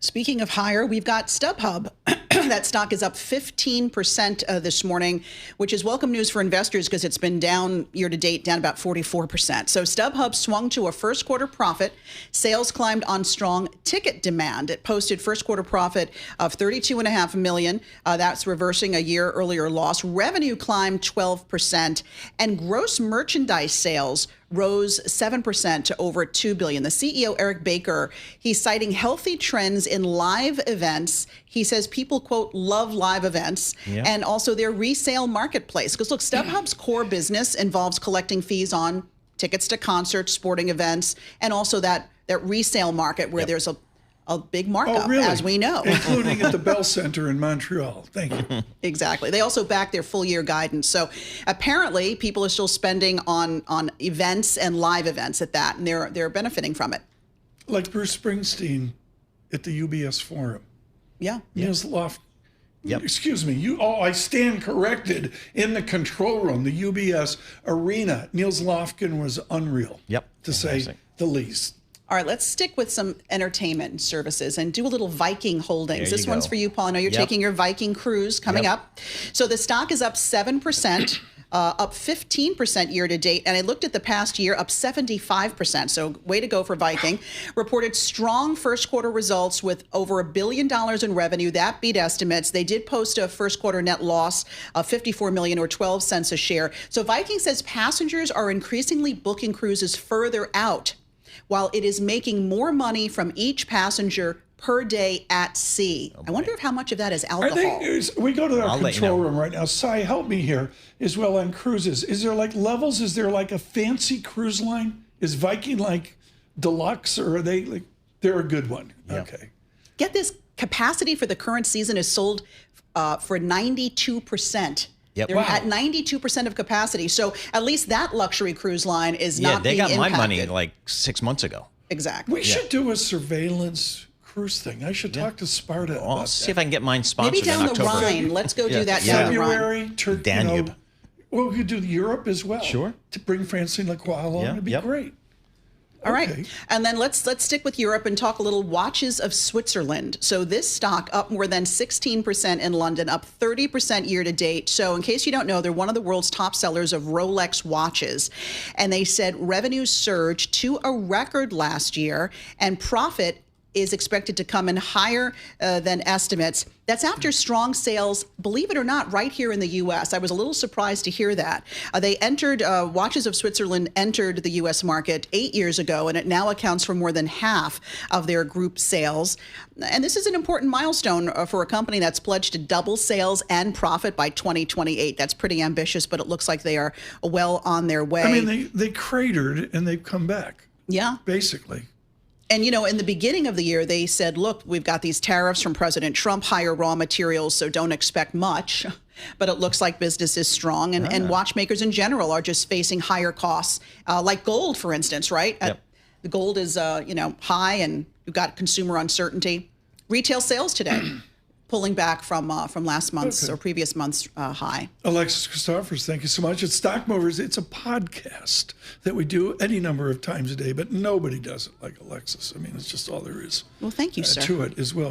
Speaking of higher, we've got StubHub. That stock is up 15% this morning, which is welcome news for investors because it's been down year to date, down about 44%. So StubHub swung to a first quarter profit. Sales climbed on strong ticket demand. It posted first quarter profit of $32.5 million. That's reversing a year earlier loss. Revenue climbed 12%, and gross merchandise sales rose 7% to over $2 billion. The CEO, Eric Baker, he's citing healthy trends in live events. He says people, quote, love live events, and also their resale marketplace. Because look, StubHub's core business involves collecting fees on tickets to concerts, sporting events, and also that resale market where there's a big markup, as we know. Including at the Bell Center in Montreal. Thank you. Exactly. They also back their full year guidance. So apparently people are still spending on events and live events at that, and they're benefiting from it. Like Bruce Springsteen at the UBS Forum. Yeah. Niels excuse me. I stand corrected. In the control room, the UBS arena, Niels Lofgren was unreal. To say the least. All right, let's stick with some entertainment services and do a little Viking Holdings. This one's for you, Paul. I know you're taking your Viking cruise coming up. So the stock is up 7%, up 15% year to date. And I looked at the past year, up 75%. So way to go for Viking. Reported strong first quarter results with over $1 billion in revenue. That beat estimates. They did post a first quarter net loss of $54 million or 12 cents a share. So Viking says passengers are increasingly booking cruises further out, while it is making more money from each passenger per day at sea. I wonder if how much of that is alcohol. We go to our control room right now. Sai, help me here as well on cruises. Is there like levels? Is there like a fancy cruise line? Is Viking like deluxe, or are they like, they're a good one? Okay. Get this, capacity for the current season is sold for 92%. They're at 92% of capacity. So at least that luxury cruise line is not being impacted. They got my money like 6 months ago. Exactly. We should do a surveillance cruise thing. I should talk to Sparta about I'll see if I can get mine sponsored Maybe down in October. the Rhine. Let's go do that down the Rhine. February, Turkey. Danube. Well, we could do Europe as well. Sure. To bring Francine Lacroix along. It'd be great. All right. And then let's stick with Europe and talk a little watches of Switzerland. So this stock up more than 16% in London, up 30% year to date. So in case you don't know, they're one of the world's top sellers of Rolex watches. And they said revenues surged to a record last year, and profit is expected to come in higher than estimates. That's after strong sales, believe it or not, right here in the U.S. I was a little surprised to hear that. They entered, Watches of Switzerland entered the U.S. market 8 years ago, and it now accounts for more than half of their group sales. And this is an important milestone for a company that's pledged to double sales and profit by 2028. That's pretty ambitious, but it looks like they are well on their way. I mean, they cratered and they've come back. Yeah. Basically. And, you know, in the beginning of the year, they said, look, we've got these tariffs from President Trump, higher raw materials, so don't expect much. But it looks like business is strong. And watchmakers in general are just facing higher costs, like gold, for instance, right? The gold is, high, and you've got consumer uncertainty. Retail sales today pulling back from last month's or previous month's high. Alexis Christoforous, thank you so much. At Stock Movers, it's a podcast that we do any number of times a day, but nobody does it like Alexis. I mean, it's just all there is. Well, thank you, sir. To it as well.